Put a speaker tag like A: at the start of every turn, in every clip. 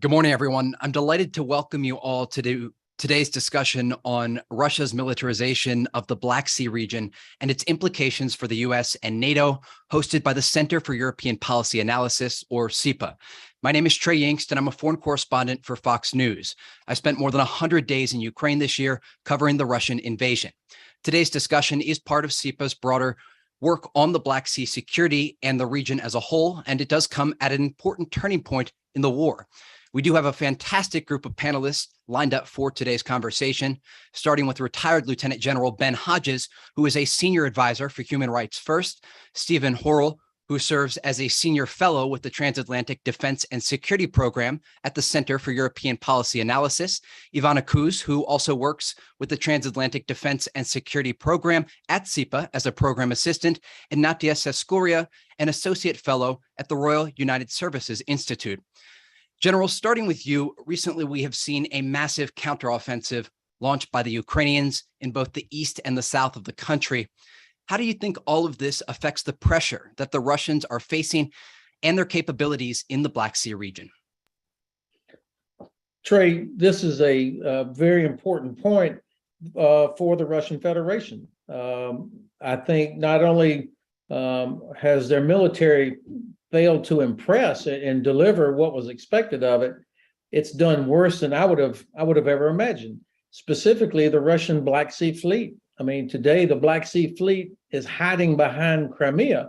A: Good morning, everyone. I'm delighted to welcome you all to today's discussion on Russia's militarization of the Black Sea region and its implications for the US and NATO, hosted by the Center for European Policy Analysis, or CEPA. My name is Trey Yingst, and I'm a foreign correspondent for Fox News. I spent more than 100 days in Ukraine this year covering the Russian invasion. Today's discussion is part of CEPA's broader work on the Black Sea security and the region as a whole, and it does come at an important turning point in the war. We do have a fantastic group of panelists lined up for today's conversation, starting with retired Lieutenant General Ben Hodges, who is a senior advisor for Human Rights First, Stephen Horrell, who serves as a senior fellow with the Transatlantic Defense and Security Program at the Center for European Policy Analysis, Ivanna, who also works with the Transatlantic Defense and Security Program at CEPA as a program assistant, and Natia Seskuria, an associate fellow at the Royal United Services Institute. General, starting with you, recently we have seen a massive counteroffensive launched by the Ukrainians in both the east and the south of the country. How do you think all of this affects the pressure that the Russians are facing and their capabilities in the Black Sea region?
B: Trey, this is a very important point for the Russian Federation. I think not only has their military failed to impress and deliver what was expected of it, it's done worse than I would have ever imagined. Specifically, the Russian Black Sea Fleet. I mean, today the Black Sea Fleet is hiding behind Crimea,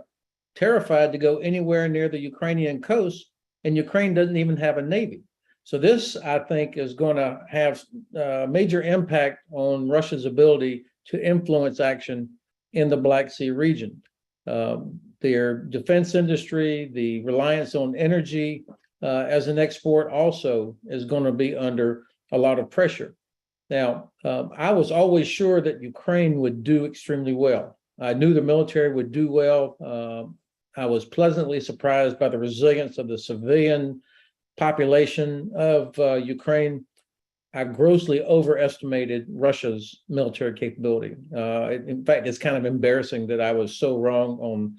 B: terrified to go anywhere near the Ukrainian coast, and Ukraine doesn't even have a navy. So this, I think, is going to have a major impact on Russia's ability to influence action in the Black Sea region. Their defense industry, the reliance on energy as an export also is going to be under a lot of pressure. Now, I was always sure that Ukraine would do extremely well. I knew the military would do well. I was pleasantly surprised by the resilience of the civilian population of Ukraine. I grossly overestimated Russia's military capability. In fact, it's kind of embarrassing that I was so wrong on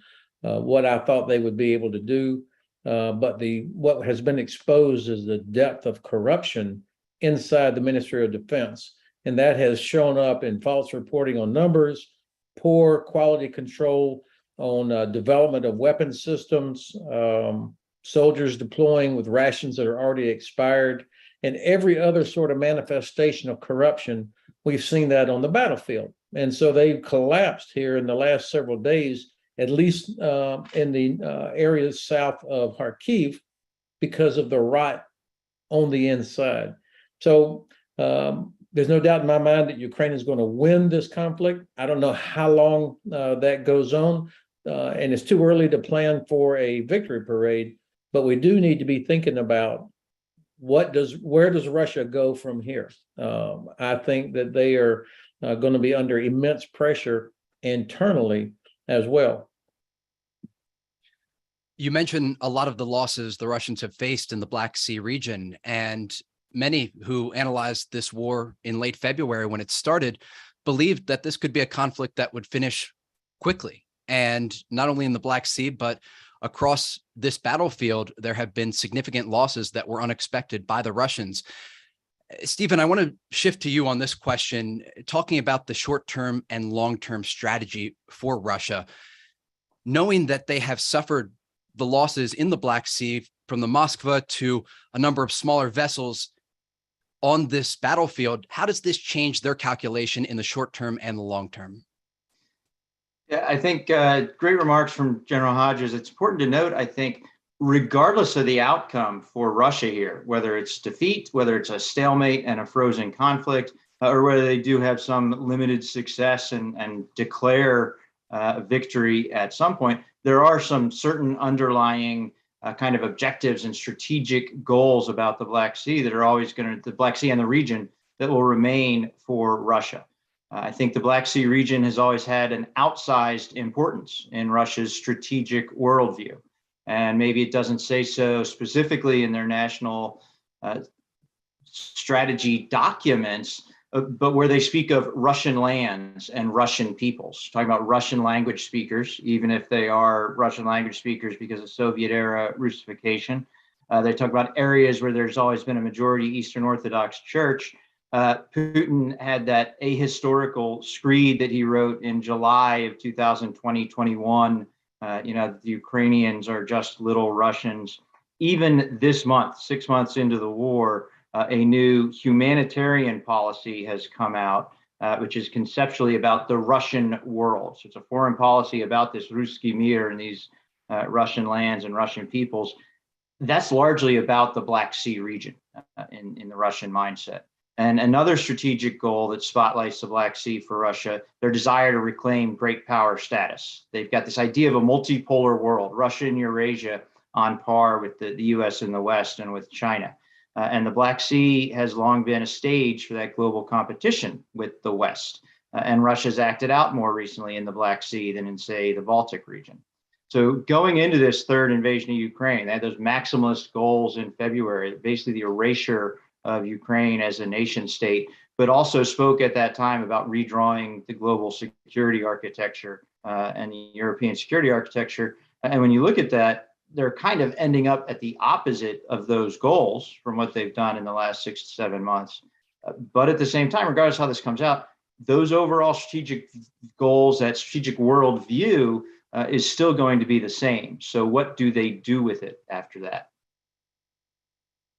B: what I thought they would be able to do. But what has been exposed is the depth of corruption inside the Ministry of Defense. And that has shown up in false reporting on numbers, poor quality control on development of weapon systems, soldiers deploying with rations that are already expired, and every other sort of manifestation of corruption. We've seen that on the battlefield. And so they've collapsed here in the last several days, at least in the areas south of Kharkiv, because of the rot on the inside. So there's no doubt in my mind that Ukraine is going to win this conflict. I don't know how long that goes on, and it's too early to plan for a victory parade, but we do need to be thinking about where does Russia go from here? I think that they are going to be under immense pressure internally as well.
A: You mentioned a lot of the losses the Russians have faced in the Black Sea region, and many who analyzed this war in late February when it started believed that this could be a conflict that would finish quickly. And not only in the Black Sea, but across this battlefield, there have been significant losses that were unexpected by the Russians. Stephen, I want to shift to you on this question, talking about the short-term and long-term strategy for Russia, knowing that they have suffered the losses in the Black Sea from the Moskva to a number of smaller vessels on this battlefield. How does this change their calculation in the short term and the long term?
C: Yeah, I think great remarks from General Hodges. It's important to note, I think, regardless of the outcome for Russia here, whether it's defeat, whether it's a stalemate and a frozen conflict, or whether they do have some limited success and declare victory at some point, there are some certain underlying kind of objectives and strategic goals about the Black Sea that are always the Black Sea and the region that will remain for Russia. I think the Black Sea region has always had an outsized importance in Russia's strategic worldview. And maybe it doesn't say so specifically in their national strategy documents, but where they speak of Russian lands and Russian peoples, talking about Russian language speakers, even if they are Russian language speakers because of Soviet era Russification, They talk about areas where there's always been a majority Eastern Orthodox church. Putin had that ahistorical screed that he wrote in July of 2020-21. The Ukrainians are just little Russians. Even this month, 6 months into the war, a new humanitarian policy has come out, which is conceptually about the Russian world. So it's a foreign policy about this Ruski Mir and these Russian lands and Russian peoples. That's largely about the Black Sea region in the Russian mindset. And another strategic goal that spotlights the Black Sea for Russia, their desire to reclaim great power status. They've got this idea of a multipolar world, Russia and Eurasia on par with the US and the West and with China. And the Black Sea has long been a stage for that global competition with the West. And Russia's acted out more recently in the Black Sea than in, say, the Baltic region. So going into this third invasion of Ukraine, they had those maximalist goals in February, basically the erasure of Ukraine as a nation state, but also spoke at that time about redrawing the global security architecture and the European security architecture. And when you look at that, they're kind of ending up at the opposite of those goals from what they've done in the last 6 to 7 months. But at the same time, regardless of how this comes out, those overall strategic goals, that strategic worldview is still going to be the same. So what do they do with it after that?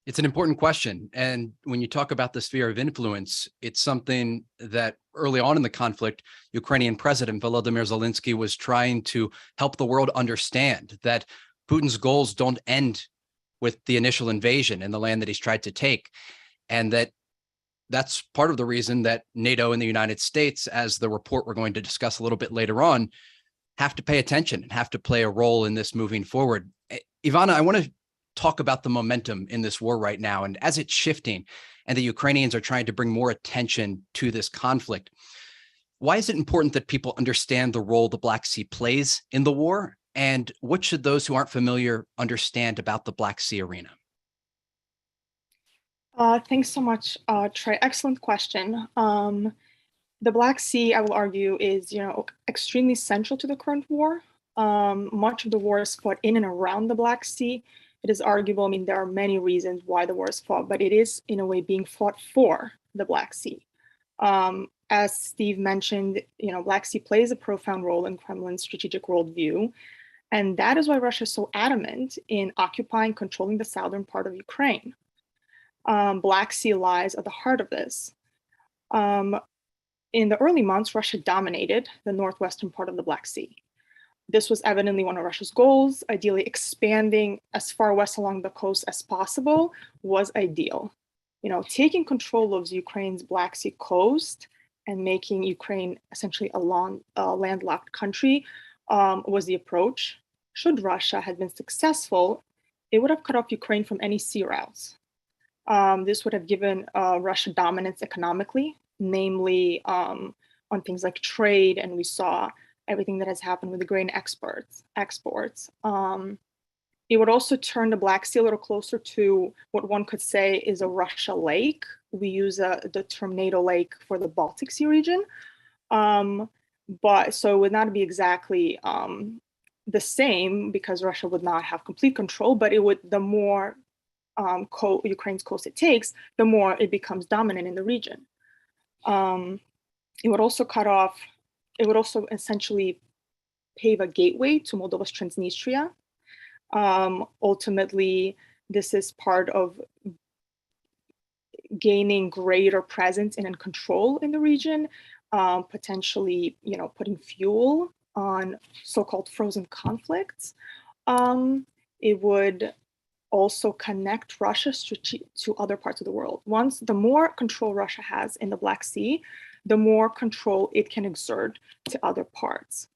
A: It's an important question. And when you talk about the sphere of influence, it's something that early on in the conflict, Ukrainian President Volodymyr Zelensky was trying to help the world understand that Putin's goals don't end with the initial invasion in the land that he's tried to take. And that's part of the reason that NATO and the United States, as the report we're going to discuss a little bit later on, have to pay attention and have to play a role in this moving forward. Ivanna, I want to talk about the momentum in this war right now and as it's shifting and the Ukrainians are trying to bring more attention to this conflict. Why is it important that people understand the role the Black Sea plays in the war? And what should those who aren't familiar understand about the Black Sea arena?
D: Thanks so much, Trey. Excellent question. The Black Sea, I will argue, is extremely central to the current war. Much of the war is fought in and around the Black Sea. It is arguable. I mean, there are many reasons why the war is fought, but it is in a way being fought for the Black Sea. As Steve mentioned, Black Sea plays a profound role in Kremlin's strategic worldview. And that is why Russia is so adamant in occupying, controlling the southern part of Ukraine. Black Sea lies at the heart of this. In the early months, Russia dominated the northwestern part of the Black Sea. This was evidently one of Russia's goals. Ideally, expanding as far west along the coast as possible was ideal. Taking control of Ukraine's Black Sea coast and making Ukraine essentially a landlocked country was the approach. Should Russia have been successful, it would have cut off Ukraine from any sea routes. This would have given Russia dominance economically, namely on things like trade, and we saw everything that has happened with the grain exports. It would also turn the Black Sea a little closer to what one could say is a Russia lake. We use the term NATO lake for the Baltic Sea region. But so it would not be exactly the same because Russia would not have complete control, but it would, the more Ukraine's coast it takes, the more it becomes dominant in the region. It would also essentially pave a gateway to Moldova's Transnistria. Ultimately, this is part of gaining greater presence and control in the region, potentially, putting fuel on so-called frozen conflicts. It would also connect Russia to other parts of the world. The more control Russia has in the Black Sea, the more control it can exert to other parts.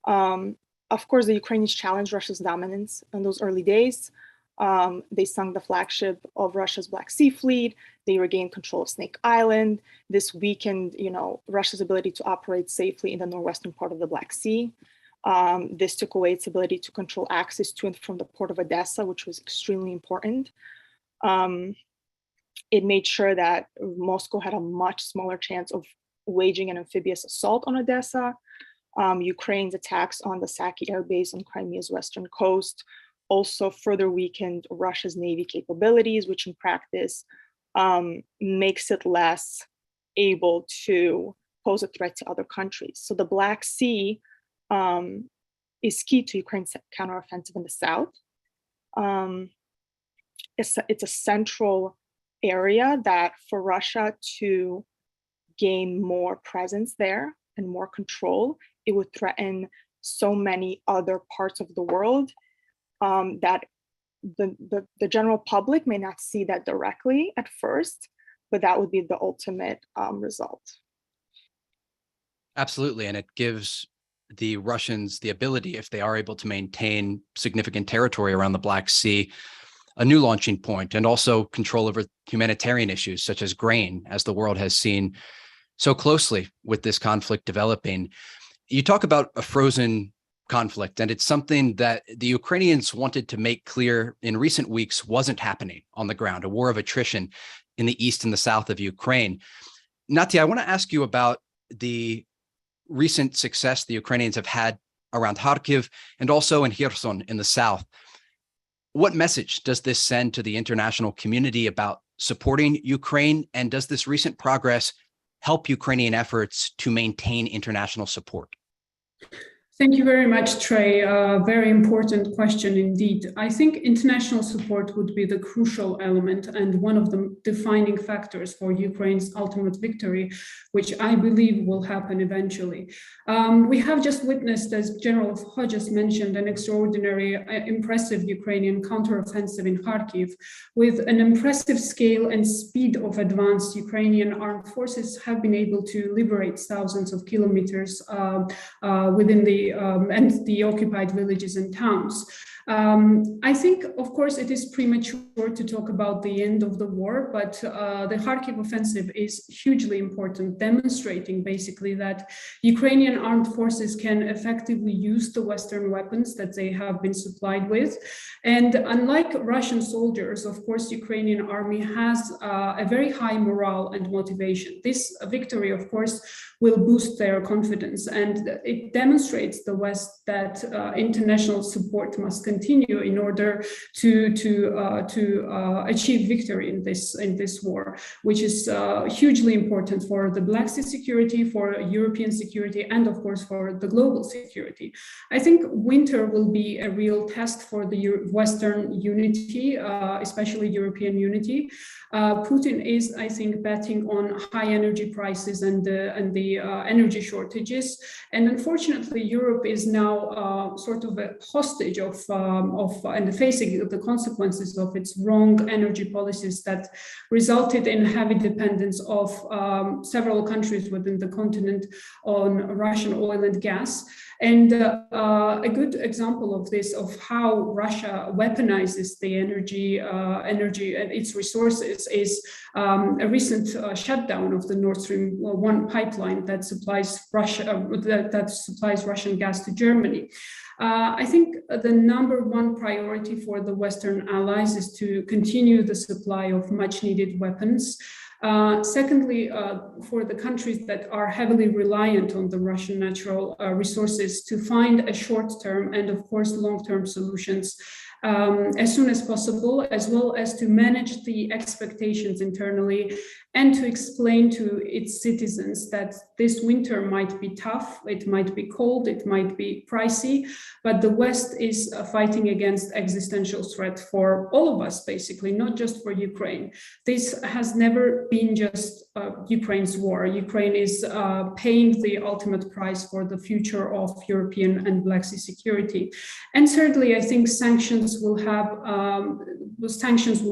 D: Of course, the Ukrainians challenged Russia's dominance in those early days. They sunk the flagship of Russia's Black Sea fleet. They regained control of Snake Island. This weakened, Russia's ability to operate safely in the northwestern part of the Black Sea. This took away its ability to control access to and from the port of Odessa, which was extremely important. It made sure that Moscow had a much smaller chance of waging an amphibious assault on Odessa. Ukraine's attacks on the Saki air base on Crimea's western coast also further weakened Russia's Navy capabilities, which in practice makes it less able to pose a threat to other countries. So the Black Sea is key to Ukraine's counteroffensive in the south. It's a central area that for Russia to gain more presence there and more control, it would threaten so many other parts of the world that the general public may not see that directly at first, but that would be the ultimate result.
A: Absolutely. And it gives the Russians the ability, if they are able to maintain significant territory around the Black Sea, a new launching point, and also control over humanitarian issues such as grain, as the world has seen so closely with this conflict developing. You talk about a frozen conflict, and it's something that the Ukrainians wanted to make clear in recent weeks wasn't happening on the ground, a war of attrition in the east and the south of Ukraine. Natia, I want to ask you about the recent success the Ukrainians have had around Kharkiv and also in Kherson in the south. What message does this send to the international community about supporting Ukraine? And does this recent progress help Ukrainian efforts to maintain international support?
E: Thank you very much, Trey. Very important question indeed. I think international support would be the crucial element and one of the defining factors for Ukraine's ultimate victory, which I believe will happen eventually. We have just witnessed, as General Hodges mentioned, an extraordinary, impressive Ukrainian counteroffensive in Kharkiv. With an impressive scale and speed of advance, Ukrainian armed forces have been able to liberate thousands of kilometers within the occupied villages and towns. I think, of course, it is premature to talk about the end of the war, but the Kharkiv offensive is hugely important, demonstrating basically that Ukrainian armed forces can effectively use the Western weapons that they have been supplied with. And unlike Russian soldiers, of course, Ukrainian army has a very high morale and motivation. This victory, of course, will boost their confidence, and it demonstrates the West that international support must continue in order to achieve victory in this war, which is hugely important for the Black Sea security, for European security, and of course for the global security. I think winter will be a real test for the Western unity, especially European unity. Putin is, I think, betting on high energy prices and the energy shortages, and unfortunately, Europe is now sort of a hostage of and facing the consequences of its wrong energy policies that resulted in heavy dependence of several countries within the continent on Russian oil and gas. And a good example of this, of how Russia weaponizes the energy and its resources, is a recent shutdown of the Nord Stream 1 pipeline that supplies Russian gas to Germany. I think the number one priority for the Western allies is to continue the supply of much needed weapons. Secondly, for the countries that are heavily reliant on the Russian natural resources, to find a short-term and, of course, long-term solutions as soon as possible, as well as to manage the expectations internally and to explain to its citizens that this winter might be tough, it might be cold, it might be pricey, but the West is fighting against existential threat for all of us, basically, not just for Ukraine. This has never been just Ukraine's war. Ukraine is paying the ultimate price for the future of European and Black Sea security. And thirdly, I think sanctions will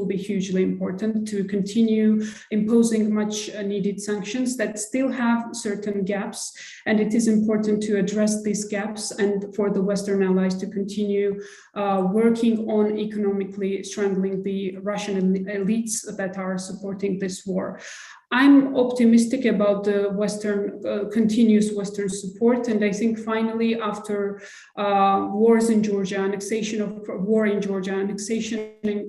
E: be hugely important to continue imposing much needed sanctions that still have certain gaps, and it is important to address these gaps and for the Western allies to continue working on economically strangling the Russian elites that are supporting this war. I'm optimistic about the continuous Western support, and I think finally, after wars in Georgia, annexation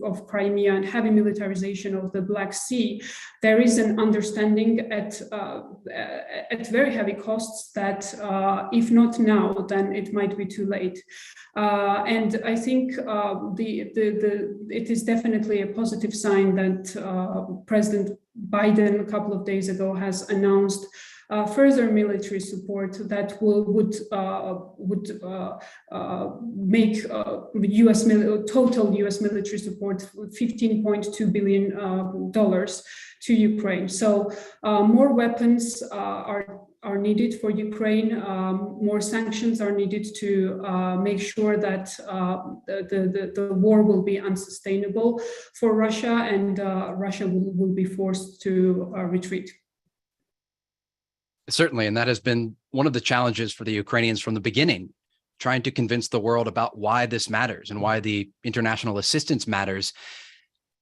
E: of Crimea, and heavy militarization of the Black Sea, there is an understanding at very heavy costs that if not now, then it might be too late. And I think it is definitely a positive sign that President Biden a couple of days ago has announced further military support that would make total U.S. military support $15.2 billion to Ukraine. So more weapons are needed for Ukraine. More sanctions are needed to make sure that the war will be unsustainable for Russia, and Russia will be forced to retreat.
A: Certainly, and that has been one of the challenges for the Ukrainians from the beginning, trying to convince the world about why this matters and why the international assistance matters.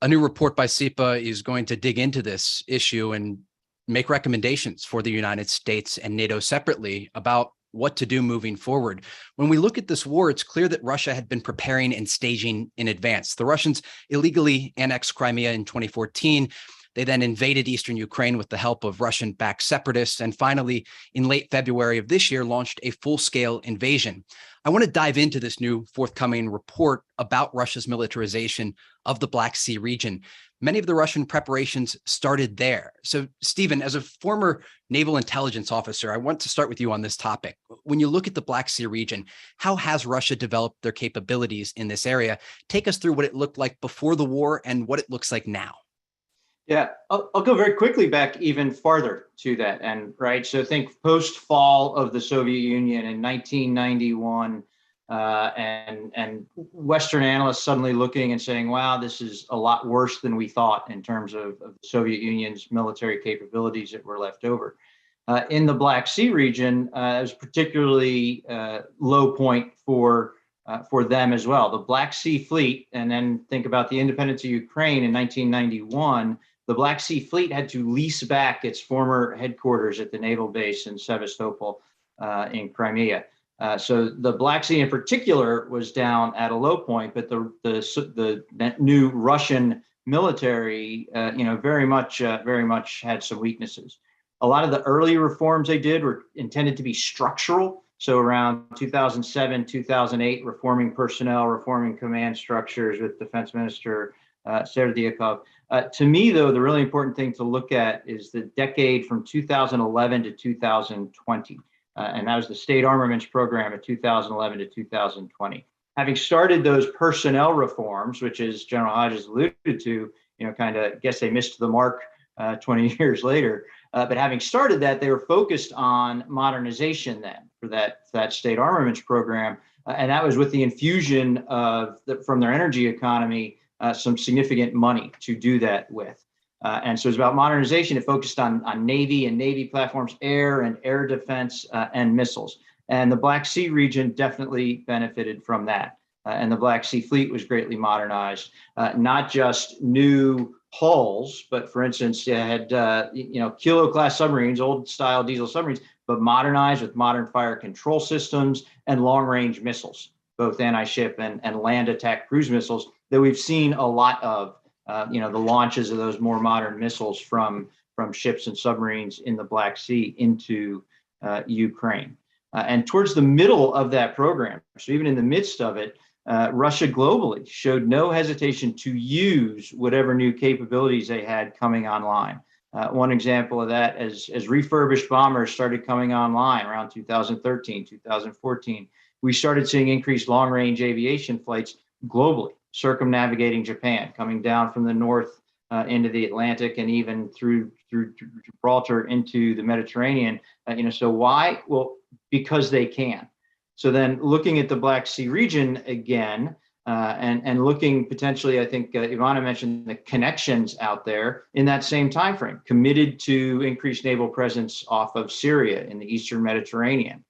A: A new report by SIPA is going to dig into this issue and make recommendations for the United States and NATO separately about what to do moving forward. When we look at this war, it's clear that Russia had been preparing and staging in advance. The Russians illegally annexed Crimea in 2014. They then invaded eastern Ukraine with the help of Russian-backed separatists, and finally, in late February of this year, launched a full-scale invasion. I want to dive into this new forthcoming report about Russia's militarization of the Black Sea region. Many of the Russian preparations started there. So, Stephen, as a former naval intelligence officer, I want to start with you on this topic. When you look at the Black Sea region, how has Russia developed their capabilities in this area? Take us through what it looked like before the war and what it looks like now.
C: Yeah, I'll go very quickly back even farther to that. And right, so think post-fall of the Soviet Union in 1991, and Western analysts suddenly looking and saying, wow, this is a lot worse than we thought in terms of the Soviet Union's military capabilities that were left over. In the Black Sea region, it was particularly low point for them as well. The Black Sea Fleet, and then think about the independence of Ukraine in 1991, the Black Sea Fleet had to lease back its former headquarters at the naval base in Sevastopol in Crimea. So the Black Sea in particular was down at a low point, but the new Russian military, very much had some weaknesses. A lot of the early reforms they did were intended to be structural. So around 2007, 2008, reforming personnel, reforming command structures with Defense Minister Serdyakov. To me, though, the really important thing to look at is the decade from 2011 to 2020. And that was the state armaments program of 2011 to 2020. Having started those personnel reforms, which as General Hodges alluded to, guess they missed the mark 20 years later. But having started that, they were focused on modernization then for that state armaments program. And that was with the infusion from their energy economy, some significant money to do that with. And so it's about modernization. It focused on Navy and Navy platforms, air and air defense, and missiles. And the Black Sea region definitely benefited from that. And the Black Sea Fleet was greatly modernized, not just new hulls, but for instance, you had Kilo-class submarines, old-style diesel submarines, but modernized with modern fire control systems and long-range missiles, both anti-ship and land attack cruise missiles that we've seen a lot of. The launches of those more modern missiles from ships and submarines in the Black Sea into Ukraine. And towards the middle of that program, so even in the midst of it, Russia globally showed no hesitation to use whatever new capabilities they had coming online. One example of that, as refurbished bombers started coming online around 2013, 2014, we started seeing increased long-range aviation flights globally, circumnavigating Japan, coming down from the north into the Atlantic and even through Gibraltar into the Mediterranean. So why? Well, because they can. So then looking at the Black Sea region again, and looking potentially, I think Ivanna mentioned the connections out there in that same time frame, committed to increased naval presence off of Syria in the Eastern Mediterranean.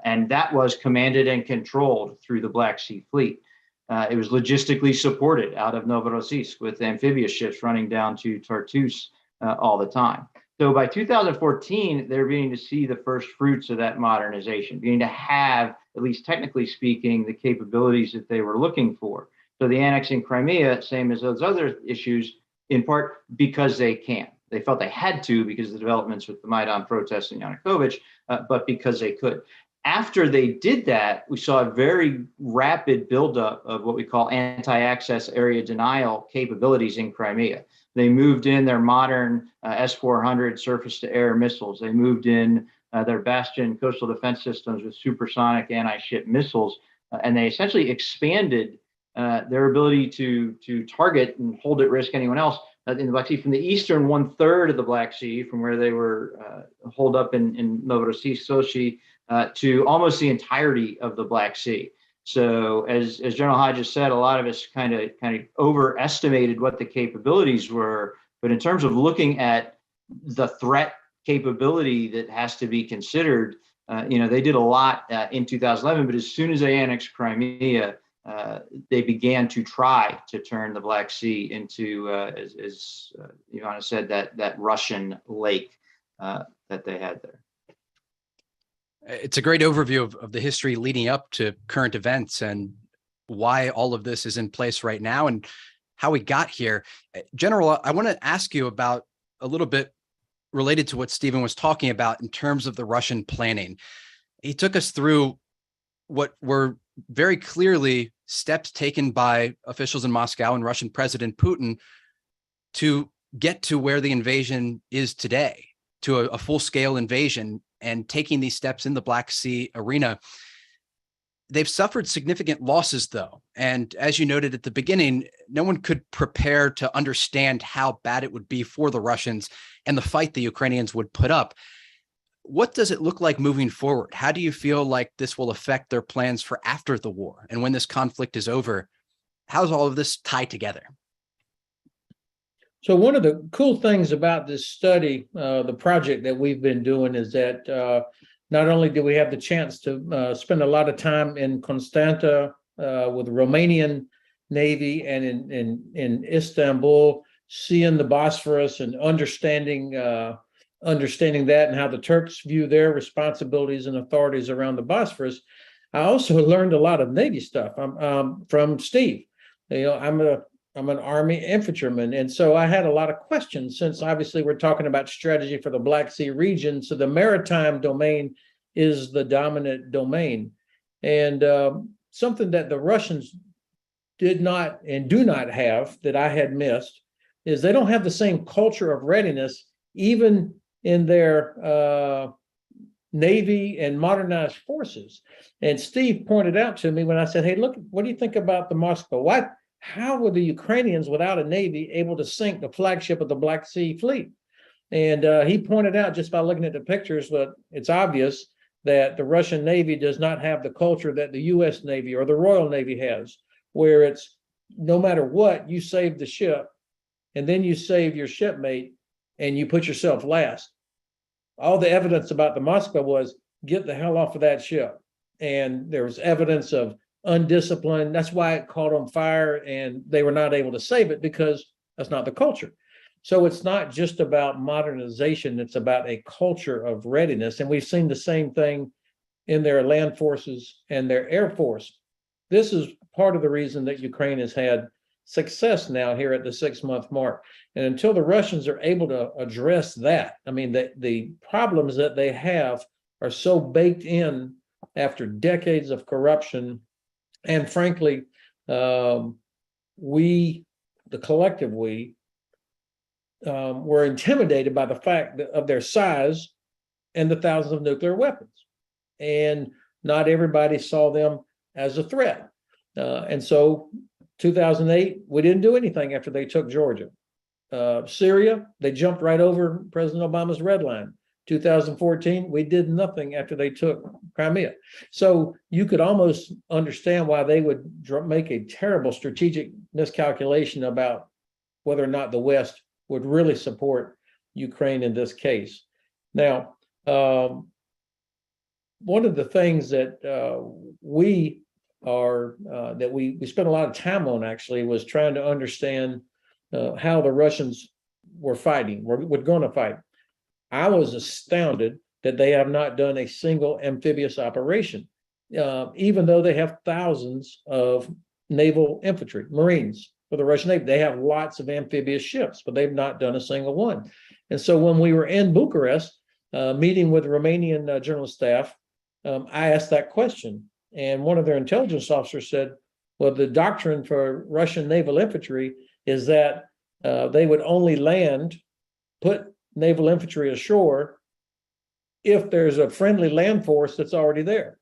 C: And that was commanded and controlled through the Black Sea Fleet. It was logistically supported out of Novorossiysk with amphibious ships running down to Tartus all the time. So by 2014, they're beginning to see the first fruits of that modernization, beginning to have, at least technically speaking, the capabilities that they were looking for. So the annexing Crimea, same as those other issues, in part because they can. They felt they had to because of the developments with the Maidan protests and Yanukovych, but because they could. After they did that, we saw a very rapid buildup of what we call anti-access area denial capabilities in Crimea. They moved in their modern S-400 surface-to-air missiles. They moved in their Bastion coastal defense systems with supersonic anti-ship missiles, and they essentially expanded their ability to target and hold at risk anyone else in the Black Sea from the eastern 1/3 of the Black Sea, from where they were holed up in Novorossiysk, Sochi, to almost the entirety of the Black Sea. So as General Hodges said, a lot of us kind of overestimated what the capabilities were. But in terms of looking at the threat capability that has to be considered, they did a lot in 2011. But as soon as they annexed Crimea, they began to try to turn the Black Sea into, as Ivanna said, that Russian lake that they had there.
A: It's a great overview of the history leading up to current events and why all of this is in place right now and how we got here. General, I want to ask you about a little bit related to what Stephen was talking about in terms of the Russian planning. He took us through what were very clearly steps taken by officials in Moscow and Russian President Putin to get to where the invasion is today, to a full-scale invasion, and taking these steps in the Black Sea arena. They've suffered significant losses, though. And as you noted at the beginning, no one could prepare to understand how bad it would be for the Russians and the fight the Ukrainians would put up. What does it look like moving forward? How do you feel like this will affect their plans for after the war? And when this conflict is over, how does all of this tie together?
B: So one of the cool things about this study, the project that we've been doing, is that not only do we have the chance to spend a lot of time in Constanta with the Romanian Navy and in Istanbul, seeing the Bosphorus and understanding that and how the Turks view their responsibilities and authorities around the Bosphorus, I also learned a lot of Navy stuff from Steve. I'm an Army infantryman, and so I had a lot of questions, since obviously we're talking about strategy for the Black Sea region. So the maritime domain is the dominant domain. And something that the Russians did not and do not have that I had missed is they don't have the same culture of readiness, even in their Navy and modernized forces. And Steve pointed out to me when I said, hey, look, what do you think about the Moscow? How were the Ukrainians without a Navy able to sink the flagship of the Black Sea Fleet? And he pointed out, just by looking at the pictures, but it's obvious that the Russian Navy does not have the culture that the U.S. Navy or the Royal Navy has, where it's no matter what, you save the ship, and then you save your shipmate, and you put yourself last. All the evidence about the Moscow was, get the hell off of that ship. And there was evidence of undisciplined. That's why it caught on fire and they were not able to save it, because that's not the culture. So it's not just about modernization, it's about a culture of readiness. And we've seen the same thing in their land forces and their air force. This is part of the reason that Ukraine has had success now here at the 6-month mark. And until the Russians are able to address that, I mean, the problems that they have are so baked in after decades of corruption. And frankly, we, the collective we, were intimidated by the fact of their size and the thousands of nuclear weapons. And not everybody saw them as a threat. And so 2008, we didn't do anything after they took Georgia. Syria, they jumped right over President Obama's red line. 2014, we did nothing after they took Crimea. So you could almost understand why they would make a terrible strategic miscalculation about whether or not the West would really support Ukraine in this case. Now, one of the things that we spent a lot of time on, actually, was trying to understand how the Russians were fighting, were going to fight. I was astounded that they have not done a single amphibious operation, even though they have thousands of naval infantry, Marines for the Russian Navy. They have lots of amphibious ships, but they've not done a single one. And so when we were in Bucharest, meeting with the Romanian General Staff, I asked that question. And one of their intelligence officers said, well, the doctrine for Russian naval infantry is that they would only put naval infantry ashore if there's a friendly land force that's already there,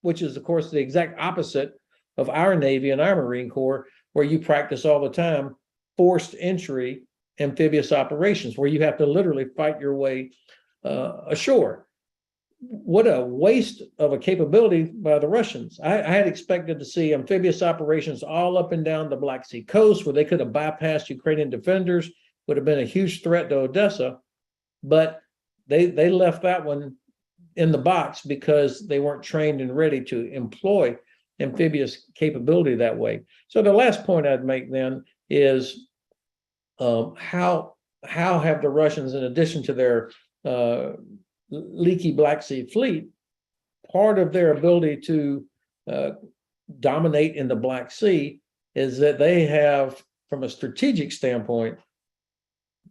B: which is, of course, the exact opposite of our Navy and our Marine Corps, where you practice all the time forced entry amphibious operations, where you have to literally fight your way ashore. What a waste of a capability by the Russians. I had expected to see amphibious operations all up and down the Black Sea coast, where they could have bypassed Ukrainian defenders, would have been a huge threat to Odessa, but they left that one in the box because they weren't trained and ready to employ amphibious capability that way. So the last point I'd make then is how have the Russians, in addition to their leaky Black Sea fleet, part of their ability to dominate in the Black Sea is that they have, from a strategic standpoint,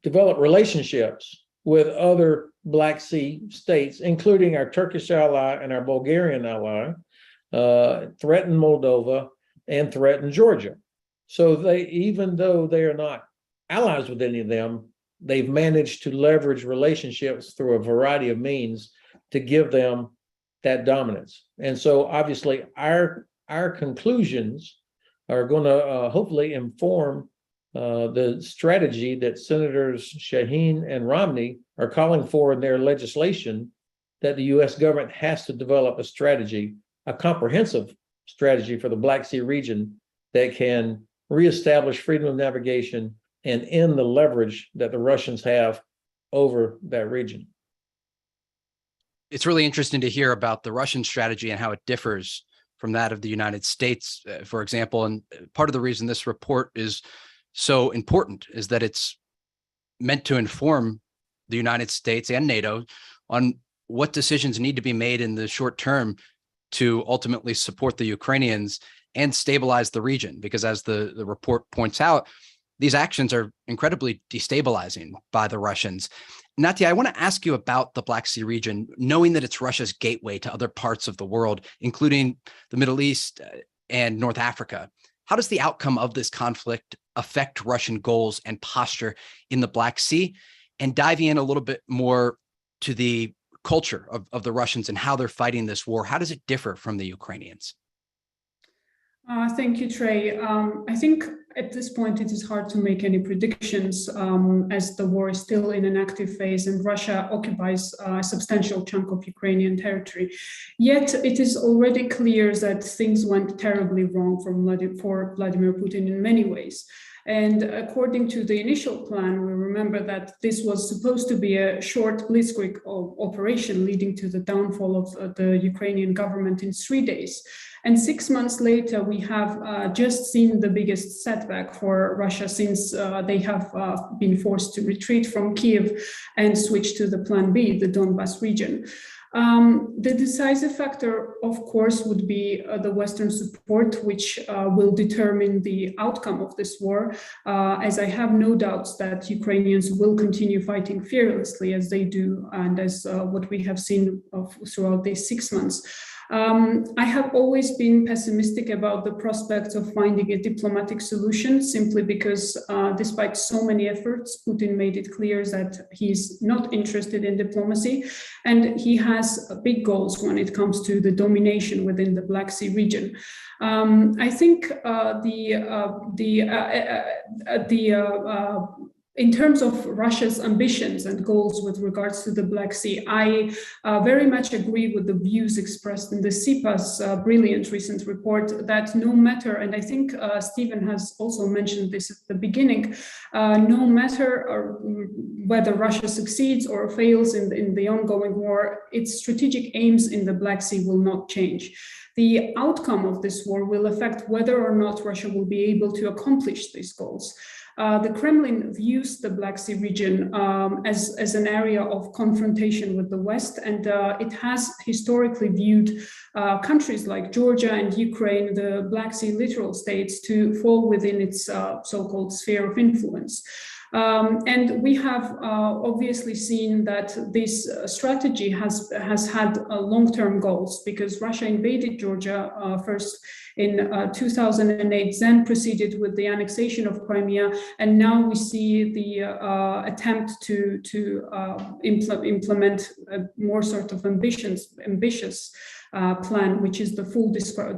B: developed relationships with other Black Sea states, including our Turkish ally and our Bulgarian ally, threaten Moldova and threaten Georgia. So they, even though they are not allies with any of them, they've managed to leverage relationships through a variety of means to give them that dominance. And so obviously our conclusions are going to hopefully inform the strategy that Senators Shaheen and Romney are calling for in their legislation, that the U.S. government has to develop a strategy, a comprehensive strategy for the Black Sea region that can reestablish freedom of navigation and end the leverage that the Russians have over that region.
A: It's really interesting to hear about the Russian strategy and how it differs from that of the United States, for example. And part of the reason this report is so important is that it's meant to inform the United States and NATO on what decisions need to be made in the short term to ultimately support the Ukrainians and stabilize the region. Because as the report points out, these actions are incredibly destabilizing by the Russians. Natia, I want to ask you about the Black Sea region, knowing that it's Russia's gateway to other parts of the world, including the Middle East and North Africa. How does the outcome of this conflict affect Russian goals and posture in the Black Sea? And dive in a little bit more to the culture of the Russians and how they're fighting this war. How does it differ from the Ukrainians?
E: Thank you, Trey. I think at this point it is hard to make any predictions as the war is still in an active phase and Russia occupies a substantial chunk of Ukrainian territory. Yet it is already clear that things went terribly wrong for Vladimir Putin in many ways. And according to the initial plan, we remember that this was supposed to be a short blitzkrieg operation leading to the downfall of the Ukrainian government in 3 days. And 6 months later, we have just seen the biggest setback for Russia since they have been forced to retreat from Kyiv and switch to the Plan B, the Donbas region. The decisive factor, of course, would be the Western support, which will determine the outcome of this war, as I have no doubts that Ukrainians will continue fighting fearlessly as they do, and as what we have seen throughout these 6 months. I have always been pessimistic about the prospects of finding a diplomatic solution, simply because despite so many efforts, Putin made it clear that he's not interested in diplomacy, and he has big goals when it comes to the domination within the Black Sea region. I think in terms of Russia's ambitions and goals with regards to the Black Sea, I very much agree with the views expressed in the SIPA's brilliant recent report that no matter, and I think Stephen has also mentioned this at the beginning, no matter whether Russia succeeds or fails in the ongoing war, its strategic aims in the Black Sea will not change. The outcome of this war will affect whether or not Russia will be able to accomplish these goals. The Kremlin views the Black Sea region as an area of confrontation with the West, and it has historically viewed countries like Georgia and Ukraine, the Black Sea littoral states, to fall within its so-called sphere of influence. And we have obviously seen that this strategy has had long-term goals, because Russia invaded Georgia first in 2008, then proceeded with the annexation of Crimea, and now we see the attempt to implement a more sort of ambitious plan, which is the full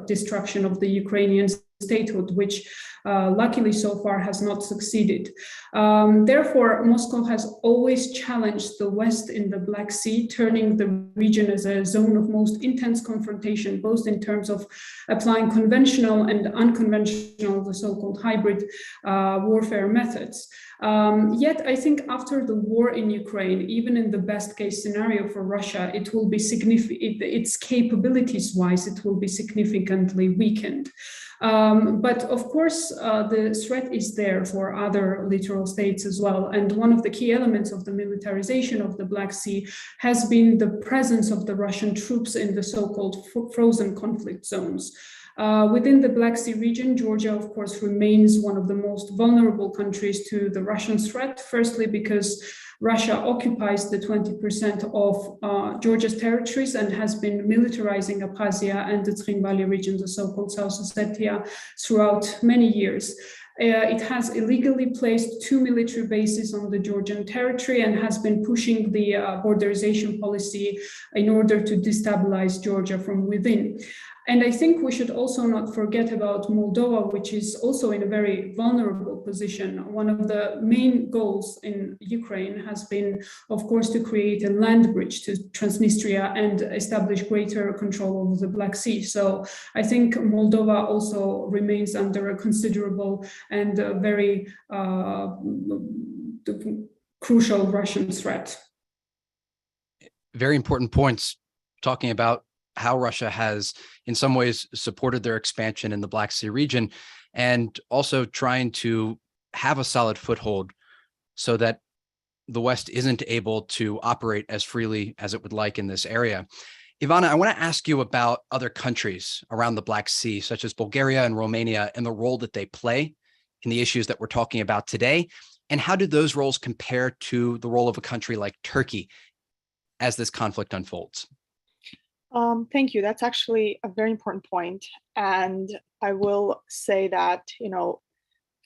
E: destruction of the Ukrainian statehood, which luckily so far has not succeeded. Therefore, Moscow has always challenged the West in the Black Sea, turning the region as a zone of most intense confrontation, both in terms of applying conventional and unconventional, the so-called hybrid warfare methods. Yet, I think after the war in Ukraine, even in the best case scenario for Russia, it will be its capabilities-wise, it will be significantly weakened. But of course, the threat is there for other littoral states as well. And one of the key elements of the militarization of the Black Sea has been the presence of the Russian troops in the so-called frozen conflict zones. Within the Black Sea region, Georgia, of course, remains one of the most vulnerable countries to the Russian threat. Firstly, because Russia occupies the 20% of Georgia's territories and has been militarizing Abkhazia and the Tskhinvali region, the so-called South Ossetia, throughout many years. It has illegally placed 2 military bases on the Georgian territory and has been pushing the borderization policy in order to destabilize Georgia from within. And I think we should also not forget about Moldova, which is also in a very vulnerable position. One of the main goals in Ukraine has been, of course, to create a land bridge to Transnistria and establish greater control over the Black Sea. So I think Moldova also remains under a considerable and very crucial Russian threat.
A: Very important points, talking about how Russia has in some ways supported their expansion in the Black Sea region, and also trying to have a solid foothold so that the West isn't able to operate as freely as it would like in this area. Ivanna, I want to ask you about other countries around the Black Sea, such as Bulgaria and Romania, and the role that they play in the issues that we're talking about today. And how do those roles compare to the role of a country like Turkey as this conflict unfolds?
D: Thank you. That's actually a very important point. And I will say that,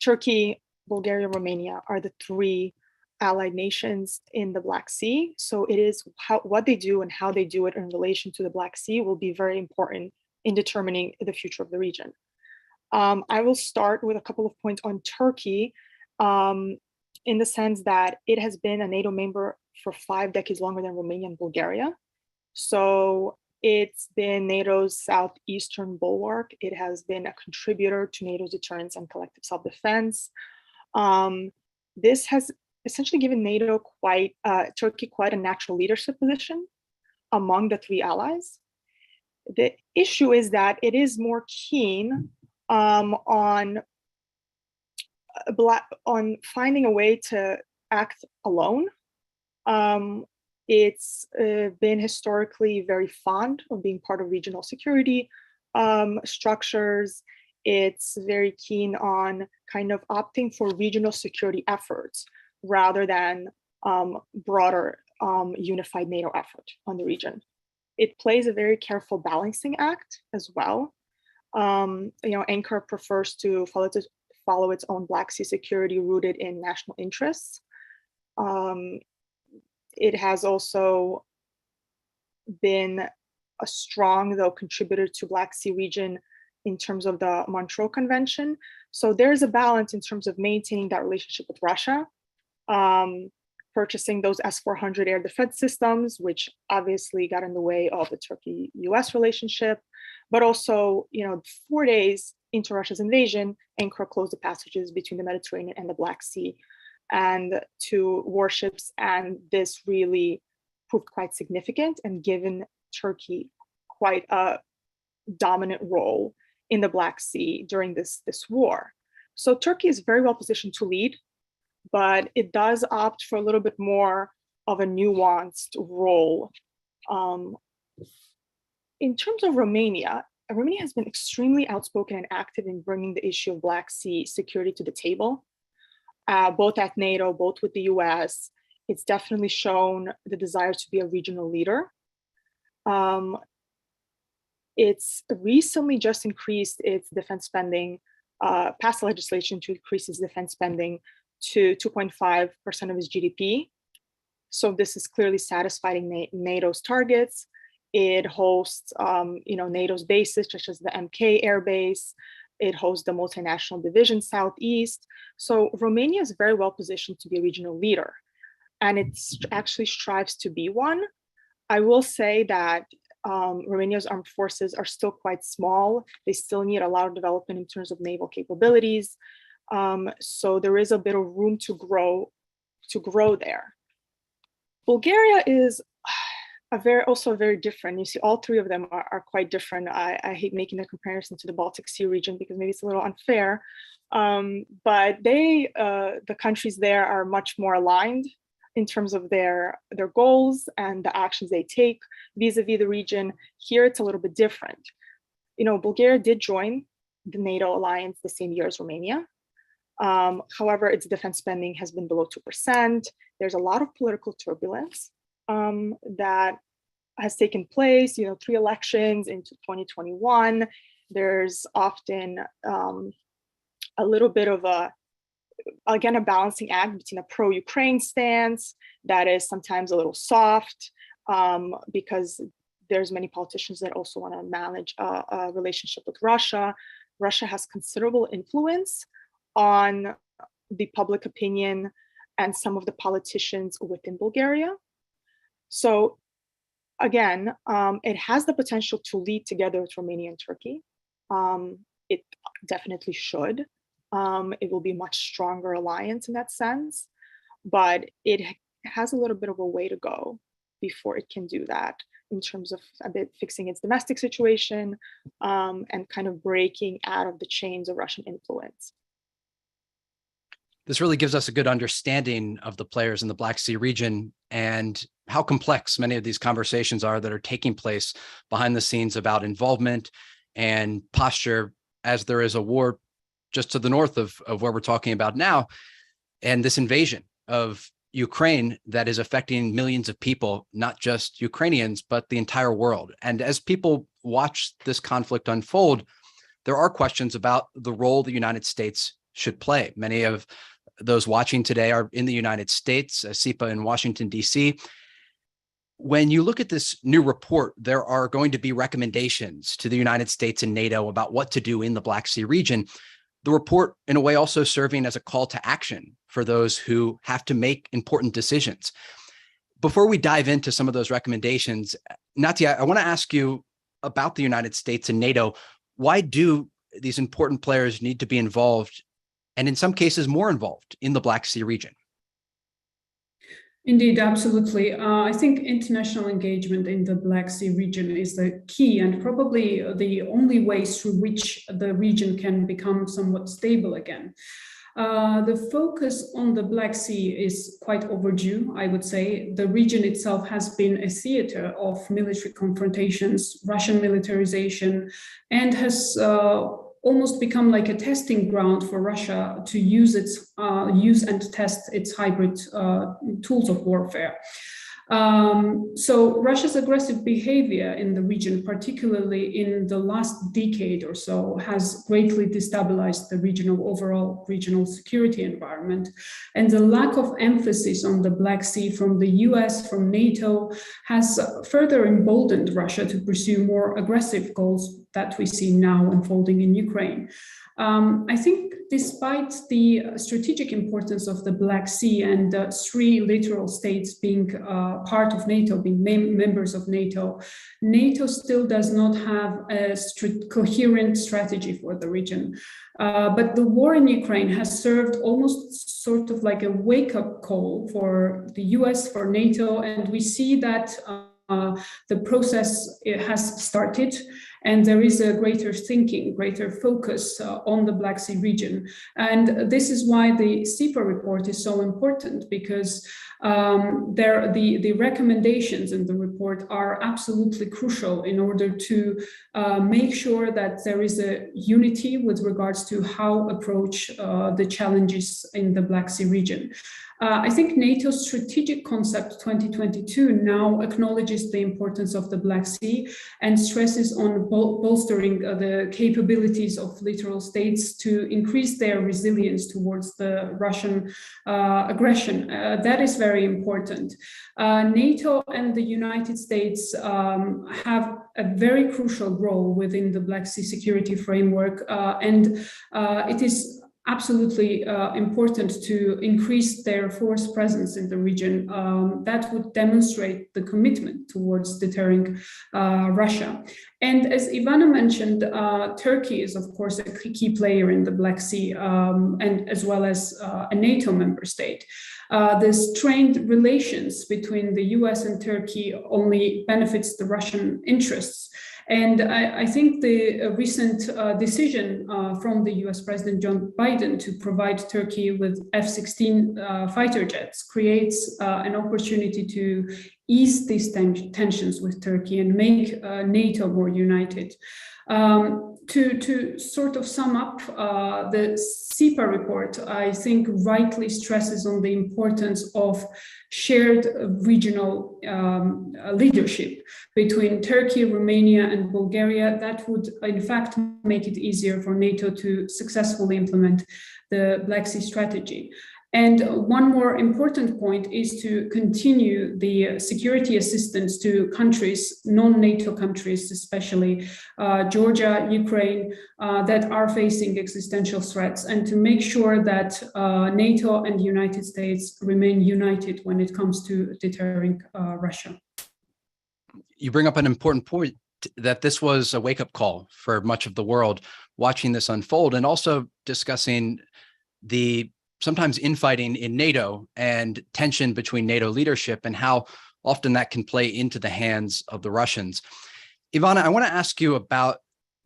D: Turkey, Bulgaria, Romania are the 3 allied nations in the Black Sea. So it is what they do and how they do it in relation to the Black Sea will be very important in determining the future of the region. I will start with a couple of points on Turkey, in the sense that it has been a NATO member for 5 decades longer than Romania and Bulgaria. So it's been NATO's southeastern bulwark. It has been a contributor to NATO's deterrence and collective self-defense. This has essentially given Turkey quite a natural leadership position among the 3 allies. The issue is that it is more keen on finding a way to act alone. It's been historically very fond of being part of regional security structures. It's very keen on kind of opting for regional security efforts rather than broader unified NATO effort on the region. It plays a very careful balancing act as well. Ankara prefers to follow its own Black Sea security rooted in national interests. It has also been a strong, though, contributor to Black Sea region in terms of the Montreux Convention. So there's a balance in terms of maintaining that relationship with Russia, purchasing those S-400 air defense systems, which obviously got in the way of the Turkey-US relationship, but also, 4 days into Russia's invasion, Ankara closed the passages between the Mediterranean and the Black Sea and to warships, and this really proved quite significant and given Turkey quite a dominant role in the Black Sea during this war. So Turkey is very well positioned to lead, but it does opt for a little bit more of a nuanced role. In terms of Romania, Romania has been extremely outspoken and active in bringing the issue of Black Sea security to the table, both at NATO, both with the US. It's definitely shown the desire to be a regional leader. It's recently just increased its defense spending, passed legislation to increase its defense spending to 2.5% of its GDP. So this is clearly satisfying NATO's targets. It hosts, NATO's bases, such as the MK Air Base. It hosts the multinational division Southeast. So Romania is very well positioned to be a regional leader, and it actually strives to be one. I will say that Romania's armed forces are still quite small. They still need a lot of development in terms of naval capabilities. So there is a bit of room to grow there. Bulgaria is also very different. You see, all three of them are quite different. I hate making a comparison to the Baltic Sea region because maybe it's a little unfair. But the countries there are much more aligned in terms of their goals and the actions they take vis-a-vis the region. Here, it's a little bit different. Bulgaria did join the NATO alliance the same year as Romania. However, its defense spending has been below 2%. There's a lot of political turbulence that has taken place, 3 elections into 2021. There's often a little bit of a balancing act between a pro-Ukraine stance that is sometimes a little soft, because there's many politicians that also want to manage a relationship with Russia. Russia has considerable influence on the public opinion and some of the politicians within Bulgaria. So again, it has the potential to lead together with Romania and Turkey. It definitely should. It will be a much stronger alliance in that sense, but it has a little bit of a way to go before it can do that in terms of a bit fixing its domestic situation and kind of breaking out of the chains of Russian influence.
A: This really gives us a good understanding of the players in the Black Sea region and how complex many of these conversations are that are taking place behind the scenes about involvement and posture, as there is a war just to the north of where we're talking about now, and this invasion of Ukraine that is affecting millions of people, not just Ukrainians, but the entire world. And as people watch this conflict unfold, there are questions about the role the United States should play. Many of those watching today are in the United States, SIPA in Washington, D.C. When you look at this new report, there are going to be recommendations to the United States and NATO about what to do in the Black Sea region. The report, in a way, also serving as a call to action for those who have to make important decisions. Before we dive into some of those recommendations, Natia, I want to ask you about the United States and NATO. Why do these important players need to be involved, and in some cases more involved, in the Black Sea region?
E: Indeed, absolutely. I think international engagement in the Black Sea region is the key and probably the only way through which the region can become somewhat stable again. The focus on the Black Sea is quite overdue, I would say. The region itself has been a theater of military confrontations, Russian militarization, and has almost become like a testing ground for Russia to use and test its hybrid tools of warfare. So Russia's aggressive behavior in the region, particularly in the last decade or so, has greatly destabilized the overall regional security environment. And the lack of emphasis on the Black Sea from the US, from NATO, has further emboldened Russia to pursue more aggressive goals that we see now unfolding in Ukraine. I think despite the strategic importance of the Black Sea and 3 littoral states being part of NATO, being members of NATO, NATO still does not have a coherent strategy for the region. But the war in Ukraine has served almost sort of like a wake-up call for the US, for NATO, and we see that the process has started, And there is a greater thinking, greater focus on the Black Sea region. And this is why the SIPA report is so important, because the recommendations in the report are absolutely crucial in order to make sure that there is a unity with regards to how approach the challenges in the Black Sea region. I think NATO's strategic concept 2022 now acknowledges the importance of the Black Sea and stresses on bolstering the capabilities of littoral states to increase their resilience towards the Russian aggression. That is very important. NATO and the United States have a very crucial role within the Black Sea security framework, and it is absolutely important to increase their force presence in the region. That would demonstrate the commitment towards deterring Russia. And as Ivanna mentioned, Turkey is, of course, a key player in the Black Sea, and as well as a NATO member state. The strained relations between the US and Turkey only benefits the Russian interests. And I think the recent decision from the US President Joe Biden to provide Turkey with F-16 fighter jets creates an opportunity to ease these tensions with Turkey and make NATO more united. To sort of sum up, the SIPA report, I think, rightly stresses on the importance of shared regional leadership between Turkey, Romania, and Bulgaria. That would, in fact, make it easier for NATO to successfully implement the Black Sea strategy. And one more important point is to continue the security assistance to countries, non-NATO countries, especially Georgia, Ukraine, that are facing existential threats, and to make sure that NATO and the United States remain united when it comes to deterring Russia.
A: You bring up an important point, that this was a wake-up call for much of the world watching this unfold, and also discussing the sometimes infighting in NATO and tension between NATO leadership and how often that can play into the hands of the Russians. Ivanna, I want to ask you about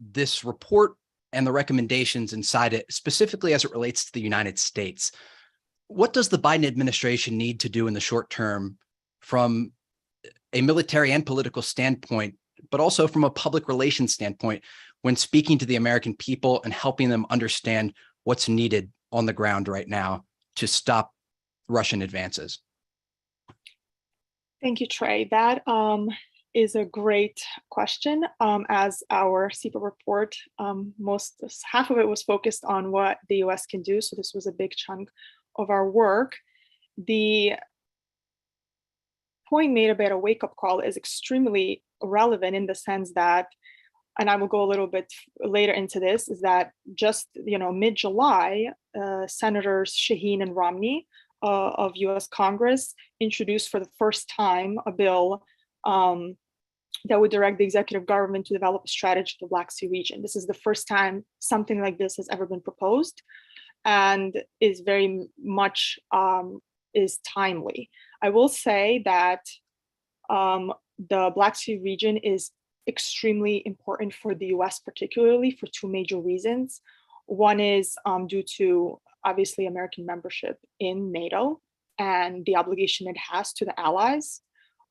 A: this report and the recommendations inside it, specifically as it relates to the United States. What does the Biden administration need to do in the short term from a military and political standpoint, but also from a public relations standpoint, when speaking to the American people and helping them understand what's needed on the ground right now to stop Russian advances?
D: Thank you, Trey. That is a great question. As our SIPA report, half of it was focused on what the US can do. So this was a big chunk of our work. The point made about a wake-up call is extremely relevant in the sense that, and I will go a little bit later into this, is that just mid-July, Senators Shaheen and Romney of US Congress introduced for the first time a bill that would direct the executive government to develop a strategy for the Black Sea region. This is the first time something like this has ever been proposed, and is very much is timely. I will say that the Black Sea region is extremely important for the US, particularly for two major reasons. One is due to, obviously, American membership in NATO and the obligation it has to the allies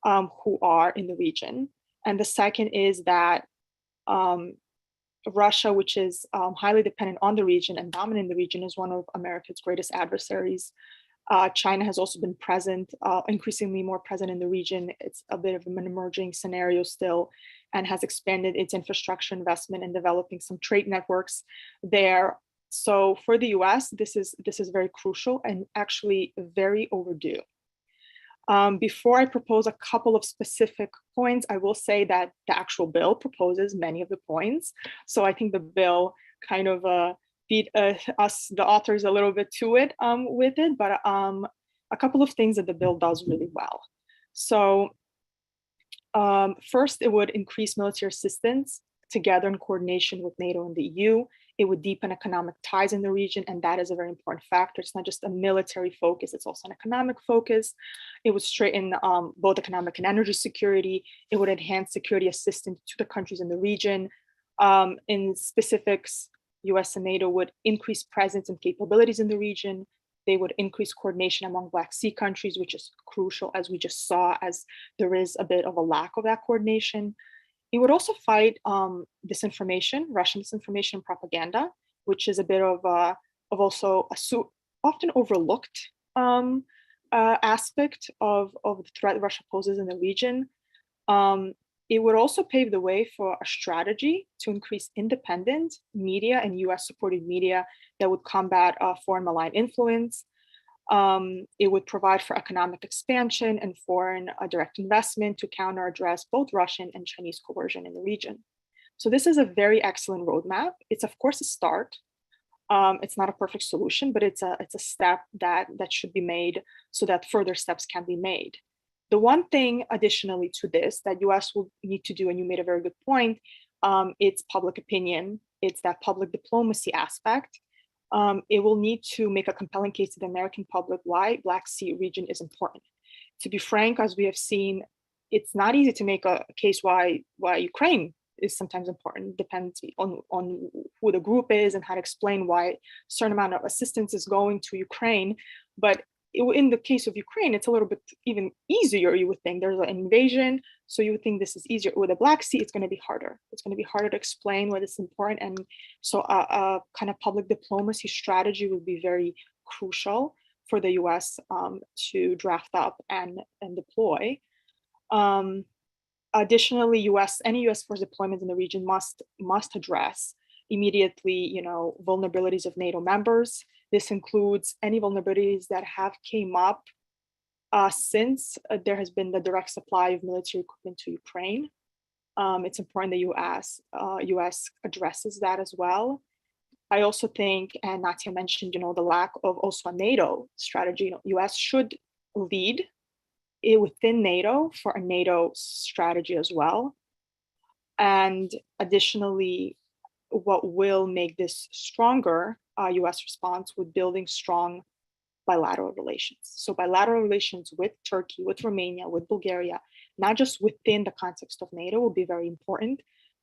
D: who are in the region. And the second is that Russia, which is highly dependent on the region and dominant in the region, is one of America's greatest adversaries. China has also been present, increasingly more present in the region. It's a bit of an emerging scenario still, and has expanded its infrastructure investment and developing some trade networks there. So for the US, this is very crucial and actually very overdue. Before I propose a couple of specific points, I will say that the actual bill proposes many of the points. So I think the bill kind of beat us, the authors, a little bit to it with it, but a couple of things that the bill does really well. So first, it would increase military assistance together in coordination with NATO and the EU. It would deepen economic ties in the region, and that is a very important factor. It's not just a military focus, it's also an economic focus. It would strengthen both economic and energy security. It would enhance security assistance to the countries in the region. In specifics, US and NATO would increase presence and capabilities in the region. They would increase coordination among Black Sea countries, which is crucial, as we just saw, as there is a bit of a lack of that coordination. It would also fight disinformation, Russian disinformation and propaganda, which is a bit of also a often overlooked aspect of the threat Russia poses in the region. It would also pave the way for a strategy to increase independent media and US-supported media that would combat foreign malign influence. It would provide for economic expansion and foreign direct investment to counter-address both Russian and Chinese coercion in the region. So this is a very excellent roadmap. It's of course a start. It's not a perfect solution, but it's a step that should be made so that further steps can be made. The one thing additionally to this that US will need to do, and you made a very good point, it's public opinion. It's that public diplomacy aspect. It will need to make a compelling case to the American public why Black Sea region is important. To be frank, as we have seen, it's not easy to make a case why Ukraine is sometimes important. It depends on who the group is and how to explain why a certain amount of assistance is going to Ukraine. But in the case of Ukraine, it's a little bit even easier, you would think. There's an invasion, so you would think this is easier. With the Black Sea, it's going to be harder. It's going to be harder to explain what is important. And so a kind of public diplomacy strategy would be very crucial for the US to draft up and deploy. Additionally, any US force deployments in the region must address immediately, vulnerabilities of NATO members. This includes any vulnerabilities that have came up since there has been the direct supply of military equipment to Ukraine. It's important that US addresses that as well. I also think, and Natia mentioned, the lack of also a NATO strategy. US should lead within NATO for a NATO strategy as well. And additionally, what will make this stronger, US response, with building strong bilateral relations. So bilateral relations with Turkey, with Romania, with Bulgaria, not just within the context of NATO, will be very important.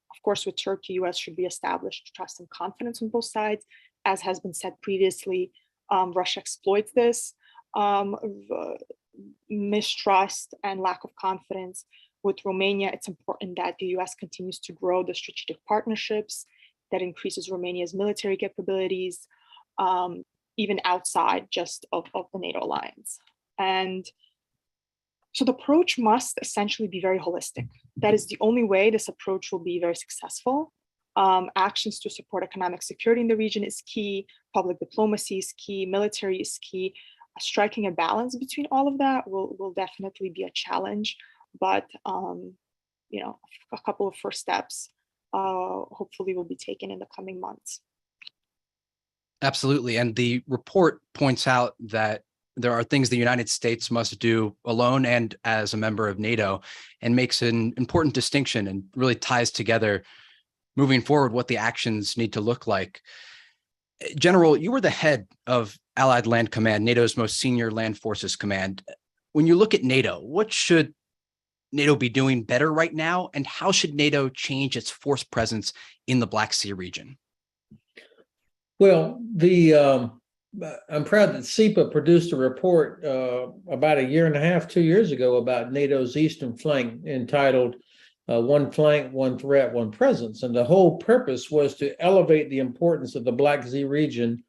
D: Of course, with Turkey, US should be established trust and confidence on both sides. As has been said previously, Russia exploits this mistrust and lack of confidence. With Romania, it's important that the US continues to grow the strategic partnerships that increases Romania's military capabilities, even outside just of the NATO alliance. And so the approach must essentially be very holistic. That is the only way this approach will be very successful. Actions to support economic security in the region is key, public diplomacy is key, military is key. Striking a balance between all of that will definitely be a challenge, but a couple of first steps hopefully will be taken in the coming months.
A: Absolutely. And the report points out that there are things the United States must do alone and as a member of NATO, and makes an important distinction and really ties together moving forward what the actions need to look like. General, you were the head of Allied Land Command, NATO's most senior land forces command. When you look at NATO, what should NATO be doing better right now? And how should NATO change its force presence in the Black Sea region?
B: Well, I'm proud that SEPA produced a report about a year and a half, 2 years ago about NATO's eastern flank, entitled One Flank, One Threat, One Presence. And the whole purpose was to elevate the importance of the Black Sea region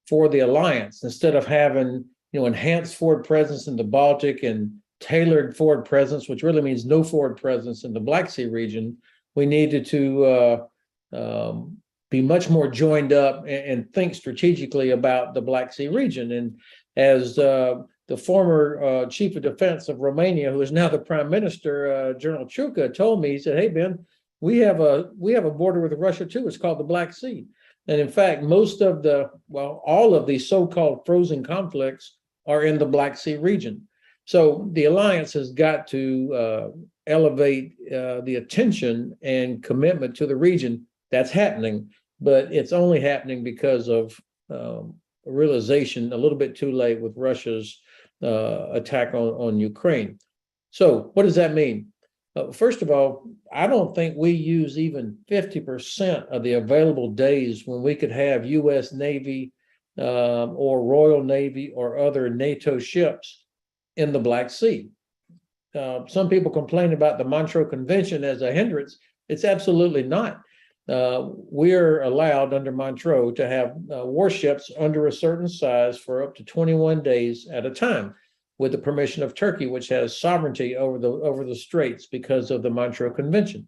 B: for the alliance. Instead of having enhanced forward presence in the Baltic and tailored forward presence, which really means no forward presence in the Black Sea region, we needed to be much more joined up and think strategically about the Black Sea region. And as the former chief of defense of Romania, who is now the prime minister, General Chuka, told me, he said, "Hey, Ben, we have a border with Russia too. It's called the Black Sea." And in fact, all of these so-called frozen conflicts are in the Black Sea region. So the alliance has got to elevate the attention and commitment to the region. That's happening, but it's only happening because of realization a little bit too late with Russia's attack on Ukraine. So what does that mean? First of all, I don't think we use even 50% of the available days when we could have U.S. Navy or Royal Navy or other NATO ships in the Black Sea. Some people complain about the Montreux Convention as a hindrance. It's absolutely not. We're allowed under Montreux to have warships under a certain size for up to 21 days at a time, with the permission of Turkey, which has sovereignty over the straits because of the Montreux Convention.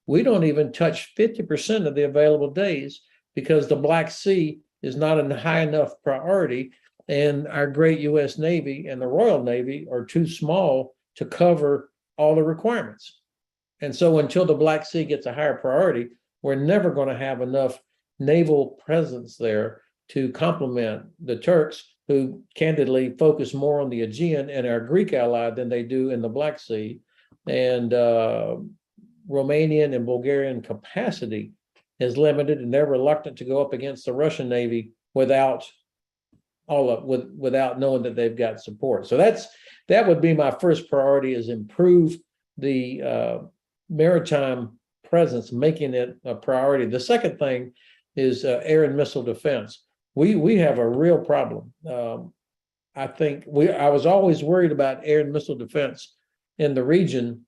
B: We don't even touch 50% of the available days because the Black Sea is not a high enough priority, and our great U.S. Navy and the Royal Navy are too small to cover all the requirements. And so until the Black Sea gets a higher priority, we're never going to have enough naval presence there to complement the Turks, who candidly focus more on the Aegean and our Greek ally than they do in the Black Sea. And Romanian and Bulgarian capacity is limited, and they're reluctant to go up against the Russian Navy without knowing that they've got support. So that would be my first priority, is improve the maritime presence, making it a priority. The second thing is air and missile defense. We have a real problem. I think I was always worried about air and missile defense in the region,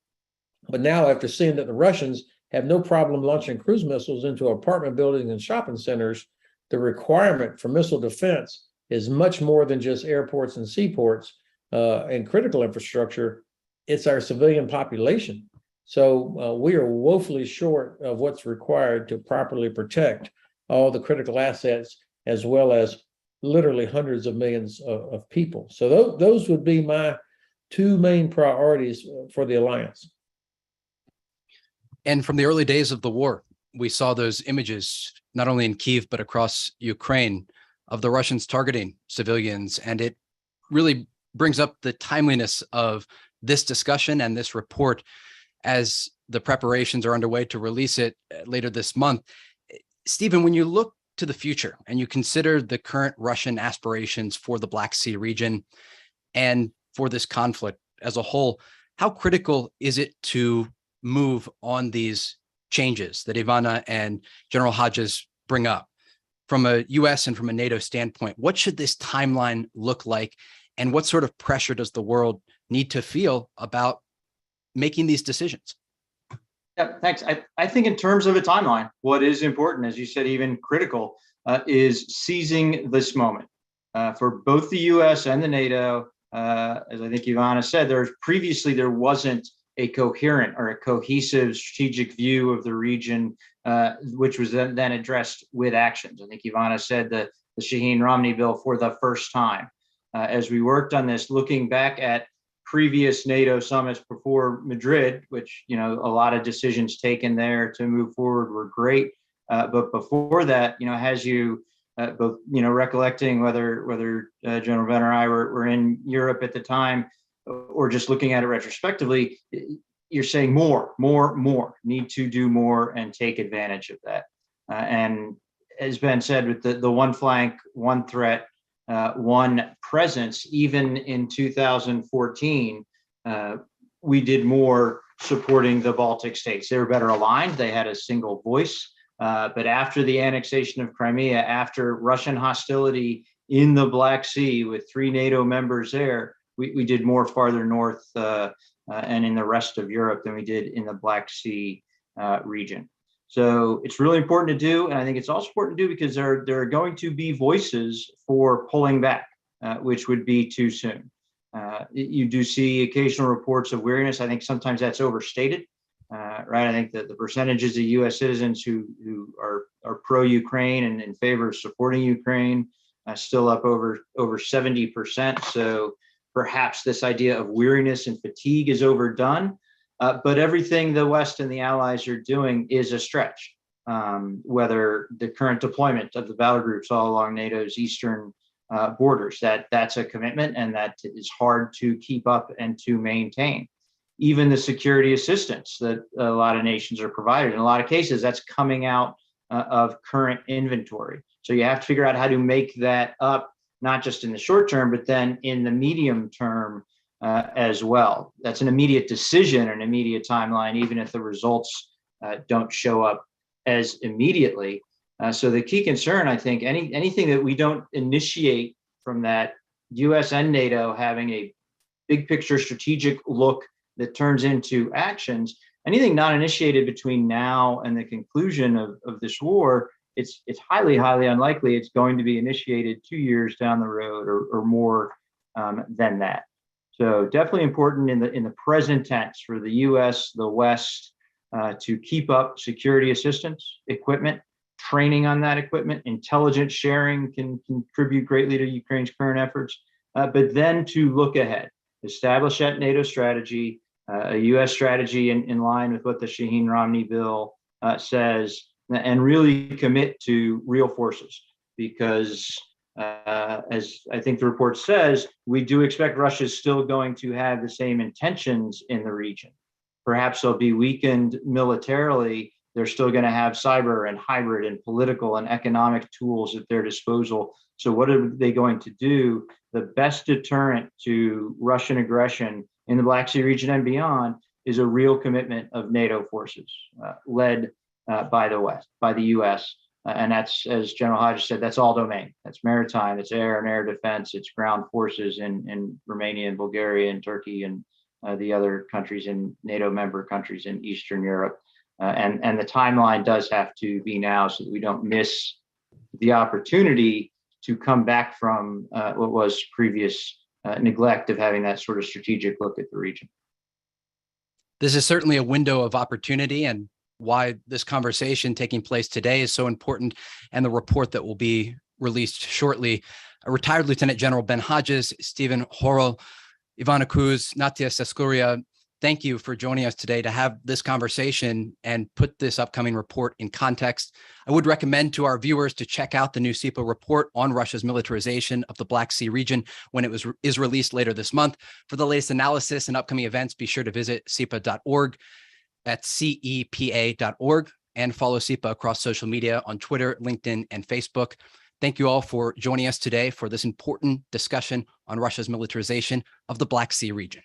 B: but now after seeing that the Russians have no problem launching cruise missiles into apartment buildings and shopping centers, the requirement for missile defense is much more than just airports and seaports and critical infrastructure. It's our civilian population. So we are woefully short of what's required to properly protect all the critical assets, as well as literally hundreds of millions of people. So those would be my two main priorities for the alliance.
A: And from the early days of the war, we saw those images, not only in Kyiv, but across Ukraine, of the Russians targeting civilians. And it really brings up the timeliness of this discussion and this report as the preparations are underway to release it later this month. Stephen, when you look to the future and you consider the current Russian aspirations for the Black Sea region and for this conflict as a whole, how critical is it to move on these changes that Ivanna and General Hodges bring up? From a US and from a NATO standpoint, what should this timeline look like? And what sort of pressure does the world need to feel about making these decisions?
C: Yeah, thanks. I think in terms of a timeline, what is important, as you said, even critical, is seizing this moment for both the US and the NATO. As I think Ivanna said, there wasn't a coherent or a cohesive strategic view of the region, which was then addressed with actions. I think Ivanna said the Shaheen-Romney bill for the first time. As we worked on this, looking back at previous NATO summits before Madrid, which, a lot of decisions taken there to move forward were great. But before that, as you both, recollecting whether General Ivanna or I were in Europe at the time, or just looking at it retrospectively, you're saying more, need to do more and take advantage of that. And as Ben said, with the one flank, one threat, one presence, even in 2014, we did more supporting the Baltic states. They were better aligned. They had a single voice. But after the annexation of Crimea, after Russian hostility in the Black Sea with 3 NATO members there, we did more farther north and in the rest of Europe than we did in the Black Sea region. So it's really important to do, and I think it's also important to do because there are going to be voices for pulling back, which would be too soon. You do see occasional reports of weariness. I think sometimes that's overstated, right? I think that the percentages of U.S. citizens who are pro-Ukraine and in favor of supporting Ukraine still up over 70%. So perhaps this idea of weariness and fatigue is overdone. But everything the West and the allies are doing is a stretch, whether the current deployment of the battle groups all along NATO's eastern borders, that's a commitment and that is hard to keep up and to maintain. Even the security assistance that a lot of nations are provided, in a lot of cases, that's coming out of current inventory. So you have to figure out how to make that up, not just in the short term, but then in the medium term, as well. That's an immediate decision, an immediate timeline, even if the results don't show up as immediately. So the key concern, I think, anything that we don't initiate from that US and NATO having a big picture strategic look that turns into actions, anything not initiated between now and the conclusion of this war, it's highly, highly unlikely it's going to be initiated 2 years down the road or more than that. So definitely important in the present tense for the US, the West, to keep up security assistance, equipment, training on that equipment, intelligence sharing can contribute greatly to Ukraine's current efforts, but then to look ahead, establish that NATO strategy, a US strategy in line with what the Shaheen Romney bill says, and really commit to real forces. Because as I think the report says, we do expect Russia is still going to have the same intentions in the region. Perhaps they'll be weakened militarily. They're still going to have cyber and hybrid and political and economic tools at their disposal. So what are they going to do? The best deterrent to Russian aggression in the Black Sea region and beyond is a real commitment of NATO forces led by the West, by the US. And that's, as General Hodges said, that's all domain. That's maritime, it's air and air defense, it's ground forces in Romania and Bulgaria and Turkey and the other countries in NATO member countries in Eastern Europe. And the timeline does have to be now so that we don't miss the opportunity to come back from what was previous neglect of having that sort of strategic look at the region.
A: This is certainly a window of opportunity, and why this conversation taking place today is so important, and the report that will be released shortly. Retired Lieutenant General Ben Hodges, Stephen Horrell, Ivanna, Natia Seskuria, thank you for joining us today to have this conversation and put this upcoming report in context. I would recommend to our viewers to check out the new SIPA report on Russia's militarization of the Black Sea region when it is released later this month. For the latest analysis and upcoming events, be sure to visit CEPA.org. That's CEPA.org, and follow SIPA across social media on Twitter, LinkedIn, and Facebook. Thank you all for joining us today for this important discussion on Russia's militarization of the Black Sea region.